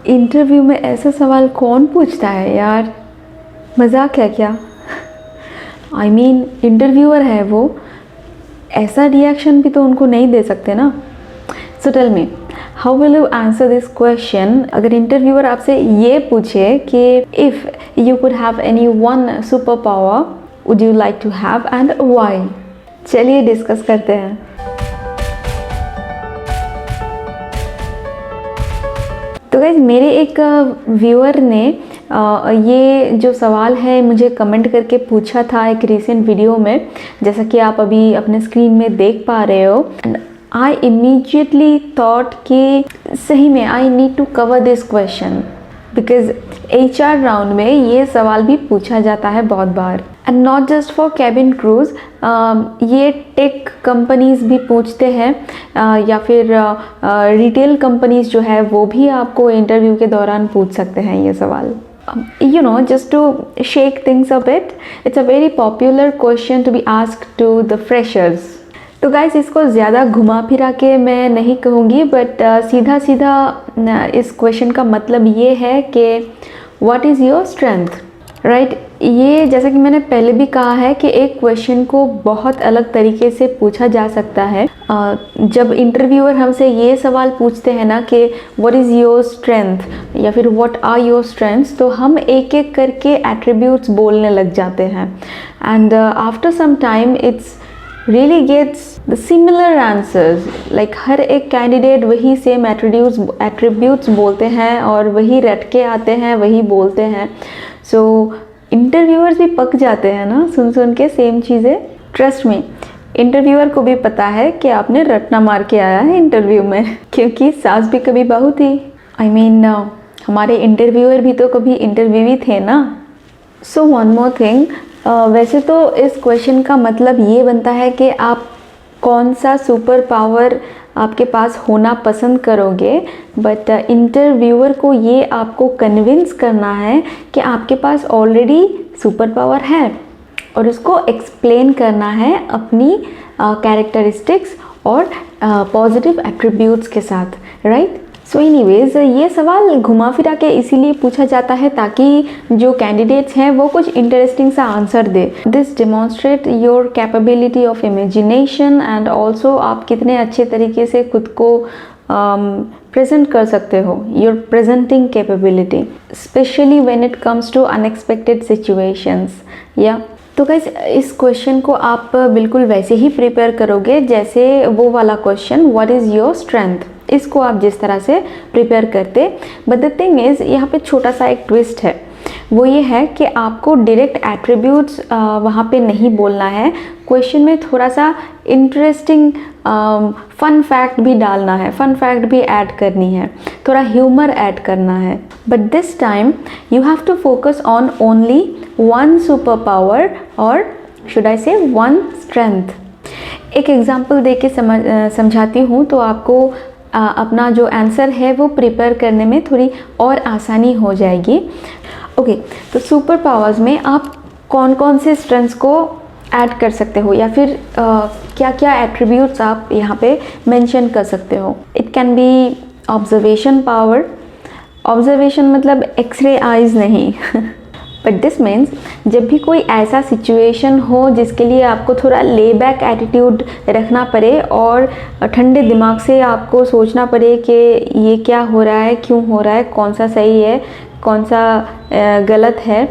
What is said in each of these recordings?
Interview में ऐसा सवाल कौन पूछता है यार, मजाक है क्या? आई मीन इंटरव्यूअर है वो, ऐसा रिएक्शन भी तो उनको नहीं दे सकते ना। So tell me, how will you answer this question? अगर इंटरव्यूअर आपसे ये पूछे कि if you could have any one super power would you like to have and why? चलिए डिस्कस करते हैं। तो गाइज मेरे एक व्यूअर ने ये जो सवाल है मुझे कमेंट करके पूछा था एक रीसेंट वीडियो में, जैसा कि आप अभी अपने स्क्रीन में देख पा रहे हो। एंड आई इमीडिएटली थॉट कि सही में I need to cover this question because HR round में ये सवाल भी पूछा जाता है बहुत बार। And not just for cabin crews, ये टेक कंपनीज भी पूछते हैं या फिर रिटेल कंपनीज जो है वो भी आपको इंटरव्यू के दौरान पूछ सकते हैं ये सवाल। You know, just to shake things a bit, it's a very popular question to be asked to the freshers. तो गाइस इसको ज़्यादा घुमा फिरा के मैं नहीं कहूँगी, बट सीधा सीधा इस क्वेश्चन का मतलब ये है कि what is your strength, right? ये जैसा कि मैंने पहले भी कहा है कि एक क्वेश्चन को बहुत अलग तरीके से पूछा जा सकता है। जब इंटरव्यूअर हमसे ये सवाल पूछते हैं ना कि व्हाट इज़ योर स्ट्रेंथ या फिर व्हाट आर योर स्ट्रेंथ्स, तो हम एक एक करके एट्रीब्यूट्स बोलने लग जाते हैं। And after some time it's really gets the similar answers, like हर एक कैंडिडेट वही सेम एट्रीब्यूट्स बोलते हैं और वही रट के आते हैं, वही बोलते हैं। सो इंटरव्यूअर्स भी पक जाते हैं ना सुन के सेम चीज़ें। ट्रस्ट मी, इंटरव्यूअर को भी पता है कि आपने रटना मार के आया है इंटरव्यू में, क्योंकि सास भी कभी बहू थी। आई मीन हमारे इंटरव्यूअर भी तो कभी इंटरव्यूई थे ना। सो वन मोर थिंग, वैसे तो इस क्वेश्चन का मतलब ये बनता है कि आप कौन सा सुपर पावर आपके पास होना पसंद करोगे, बट इंटरव्यूअर को ये आपको कन्विंस करना है कि आपके पास ऑलरेडी सुपर पावर है और उसको एक्सप्लेन करना है अपनी कैरेक्टरिस्टिक्स और पॉजिटिव एट्रीब्यूट्स के साथ, राइट? सो एनीवेज ये सवाल घुमा फिरा के इसीलिए पूछा जाता है ताकि जो कैंडिडेट्स हैं वो कुछ इंटरेस्टिंग सा answer they. This demonstrate your capability of imagination and also आप कितने अच्छे तरीके से खुद को प्रेजेंट कर सकते हो, your presenting capability, specially when it comes to unexpected situations. या तो गाइस इस क्वेश्चन को आप बिल्कुल वैसे ही प्रिपेयर करोगे जैसे वो वाला question what is your strength, इसको आप जिस तरह से प्रिपेयर करते। बट द थिंग इज़ यहाँ पे छोटा सा एक ट्विस्ट है, वो ये है कि आपको डायरेक्ट एट्रीब्यूट्स वहाँ पे नहीं बोलना है। क्वेश्चन में थोड़ा सा इंटरेस्टिंग फन फैक्ट भी डालना है, फन फैक्ट भी ऐड करनी है, थोड़ा ह्यूमर ऐड करना है। But this time you have to focus on only one super power or should I say one strength. एक एग्जाम्पल दे के समझाती हूँ तो आपको अपना जो आंसर है वो प्रिपेयर करने में थोड़ी और आसानी हो जाएगी। ओके, तो सुपर पावर्स में आप कौन कौन से स्ट्रेंथ्स को ऐड कर सकते हो या फिर क्या क्या एट्रीब्यूट्स आप यहाँ पे मेंशन कर सकते हो? It can be observation power, observation मतलब एक्सरे आइज नहीं बट दिस मीन्स जब भी कोई ऐसा सिचुएशन हो जिसके लिए आपको थोड़ा ले बैक एटीट्यूड रखना पड़े और ठंडे दिमाग से आपको सोचना पड़े कि ये क्या हो रहा है, क्यों हो रहा है, कौन सा सही है, कौन सा गलत है,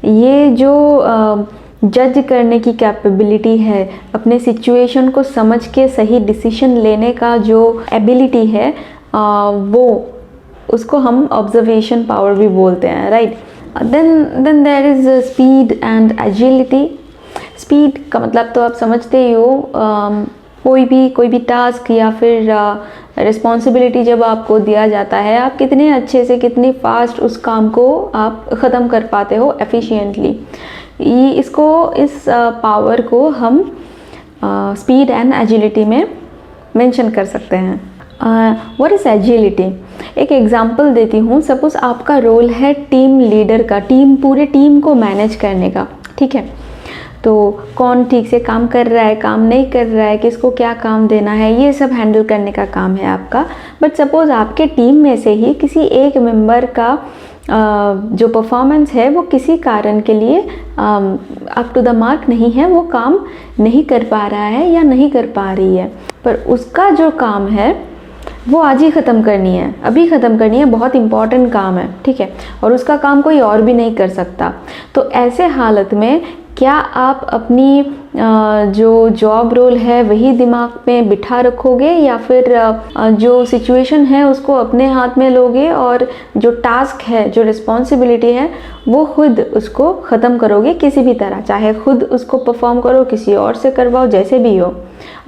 ये जो जज करने की कैपेबिलिटी है, अपने सिचुएशन को समझ के सही डिसीजन लेने का जो एबिलिटी है, वो उसको हम ऑब्जर्वेशन पावर भी बोलते हैं, right? Then there is speed and agility. Speed का मतलब तो आप समझते ही हो, कोई भी टास्क या फिर रिस्पॉन्सिबिलिटी जब आपको दिया जाता है, आप कितने अच्छे से कितनी फास्ट उस काम को आप ख़त्म कर पाते हो एफिशिएंटली। इस पावर को हम स्पीड एंड एजिलिटी में मेंशन कर सकते हैं। What is agility? एक एग्जांपल देती हूँ। सपोज़ आपका रोल है टीम लीडर का, पूरे टीम को मैनेज करने का, ठीक है? तो कौन ठीक से काम कर रहा है, काम नहीं कर रहा है, किसको क्या काम देना है, ये सब हैंडल करने का काम है आपका। बट सपोज़ आपके टीम में से ही किसी एक मेंबर का जो परफॉर्मेंस है वो किसी कारण के लिए अप टू द मार्क नहीं है, वो काम नहीं कर पा रहा है या नहीं कर पा रही है, पर उसका जो काम है वो आज ही ख़त्म करनी है, अभी ख़त्म करनी है, बहुत इंपॉर्टेंट काम है, ठीक है, और उसका काम कोई और भी नहीं कर सकता। तो ऐसे हालत में क्या आप अपनी जो जॉब रोल है वही दिमाग में बिठा रखोगे, या फिर जो सिचुएशन है उसको अपने हाथ में लोगे और जो टास्क है, जो रिस्पॉन्सिबिलिटी है, वो खुद उसको ख़त्म करोगे किसी भी तरह, चाहे खुद उसको परफॉर्म करो, किसी और से करवाओ, जैसे भी हो,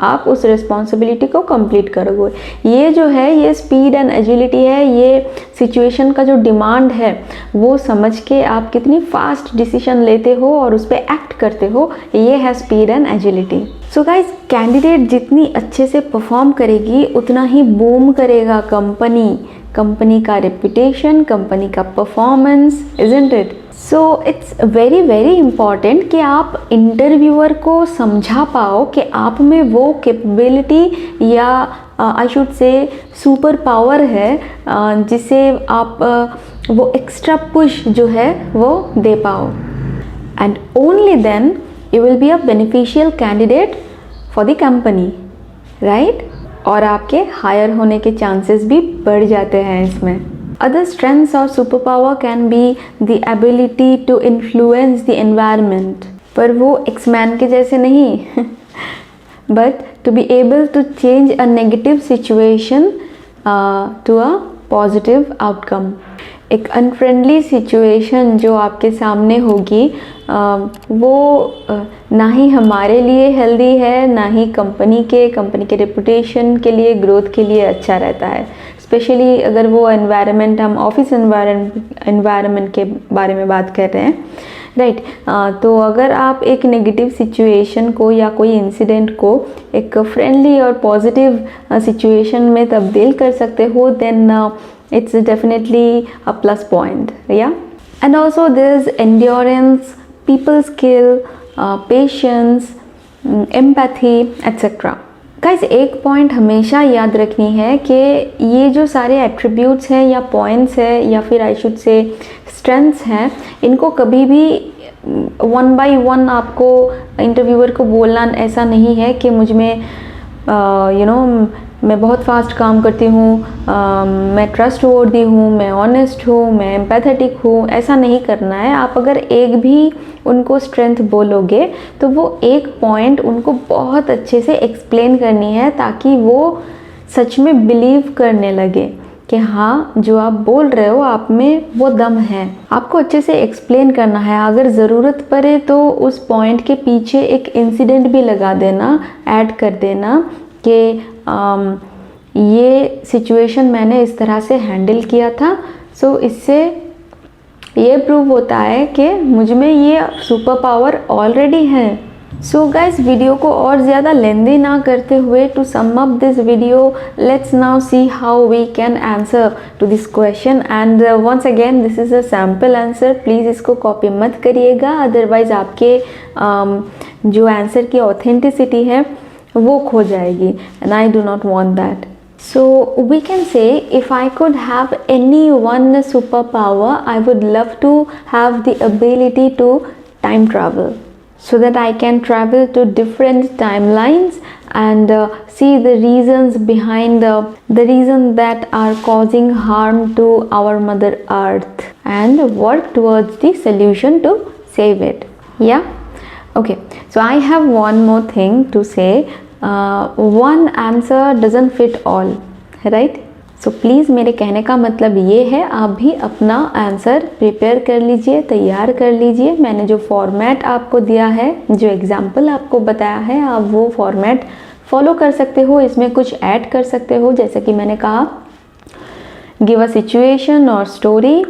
आप उस रिस्पॉन्सिबिलिटी को कंप्लीट करोगे। ये जो है ये स्पीड एंड एजिलिटी है, ये सिचुएशन का जो डिमांड है वो समझ के आप कितनी फास्ट डिसीजन लेते हो और उस पर एक्ट करते हो, ये है speed and agility. So guys, candidate जितनी अच्छे से परफॉर्म करेगी उतना ही बूम करेगा कंपनी का रेपुटेशन, कंपनी का performance, isn't it? So it's very very important कि आप इंटरव्यूअर को समझा पाओ कि आप में वो कैपेबिलिटी या I should say super power है जिसे आप वो एक्स्ट्रा पुश जो है वो दे पाओ, and only then you will be a beneficial candidate for the company, right? और आपके हायर होने के चांसेस भी बढ़ जाते हैं इसमें। Other strengths or superpower can be the ability to influence the environment, पर वो X-Man के जैसे नहीं but to be able to change a negative situation to a positive outcome। एक अनफ्रेंडली सिचुएशन जो आपके सामने होगी वो ना ही हमारे लिए हेल्दी है, ना ही कंपनी के रेपुटेशन के लिए, ग्रोथ के लिए अच्छा रहता है। स्पेशली अगर वो एनवायरनमेंट, हम ऑफिस एनवायरनमेंट के बारे में बात कर रहे हैं, राइट? तो अगर आप एक नेगेटिव सिचुएशन को या कोई इंसिडेंट को एक फ्रेंडली और पॉजिटिव सिचुएशन में तब्दील कर सकते हो, then it's definitely a plus point, yeah? And also there's endurance, people skill, patience, empathy, etc. Guys, एक पॉइंट हमेशा याद रखनी है कि ये जो सारे एट्रीब्यूट्स हैं या पॉइंट्स हैं या फिर आई शुड से स्ट्रेंथ्स हैं, इनको कभी भी वन बाय वन आपको इंटरव्यूअर को बोलना ऐसा नहीं है कि मुझ में मैं बहुत फास्ट काम करती हूँ, मैं ट्रस्टवर्दी हूँ, मैं ऑनेस्ट हूँ, मैं एम्पैथेटिक हूँ, ऐसा नहीं करना है। आप अगर एक भी उनको स्ट्रेंथ बोलोगे तो वो एक पॉइंट उनको बहुत अच्छे से एक्सप्लेन करनी है ताकि वो सच में बिलीव करने लगे कि हाँ, जो आप बोल रहे हो आप में वो दम है। आपको अच्छे से एक्सप्लेन करना है। अगर ज़रूरत पड़े तो उस पॉइंट के पीछे एक इंसिडेंट भी लगा देना, ऐड कर देना कि ये सिचुएशन मैंने इस तरह से हैंडल किया था, सो इससे ये प्रूव होता है कि मुझ में ये सुपर पावर ऑलरेडी है। सो गाइस, वीडियो को और ज़्यादा लेंदी ना करते हुए, to sum up this video, let's now see how we can answer to this question. And once again, this is a sample answer, please इसको कॉपी मत करिएगा, अदरवाइज़ आपके जो आंसर की ऑथेंटिसिटी है वो खो जाएगी, and I do not want that. So we can say, if I could have any one superpower, I would love to have the ability to time travel, so that I can travel to different timelines and see the reasons behind the reasons that are causing harm to our Mother Earth and work towards the solution to save it. Yeah? Okay. So I have one more thing to say. One answer doesn't fit all, right? So please, मेरे कहने का मतलब ये है, आप भी अपना answer prepare कर लीजिए, तैयार कर लीजिए। मैंने जो फॉर्मेट आपको दिया है, जो एग्जाम्पल आपको बताया है, आप वो फॉर्मेट फॉलो कर सकते हो, इसमें कुछ ऐड कर सकते हो। जैसे कि मैंने कहा, गिव अ सिचुएशन और story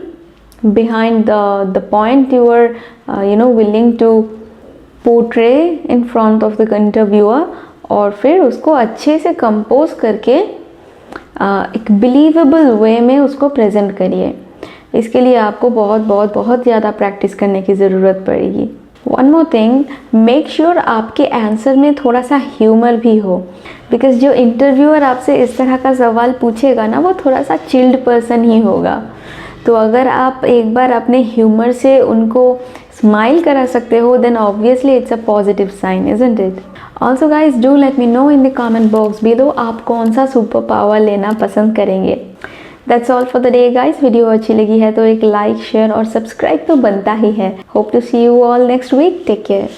behind the point you are willing to portray in front of the interviewer, और फिर उसको अच्छे से कंपोज करके एक बिलीवेबल वे में उसको प्रेजेंट करिए। इसके लिए आपको बहुत ज़्यादा प्रैक्टिस करने की ज़रूरत पड़ेगी। One more thing, make sure आपके आंसर में थोड़ा सा ह्यूमर भी हो, बिकॉज जो इंटरव्यूअर आपसे इस तरह का सवाल पूछेगा ना, वो थोड़ा सा चिल्ड पर्सन ही होगा। तो अगर आप एक बार अपने ह्यूमर से उनको स्माइल करा सकते हो, then obviously it's a positive sign, isn't it? Also guys, do let me know in the comment box below आप कौन सा सुपर पावर लेना पसंद करेंगे। That's all for the day guys. Video अच्छी लगी है तो एक लाइक, शेयर और सब्सक्राइब तो बनता ही है। Hope to see you all next week. Take care.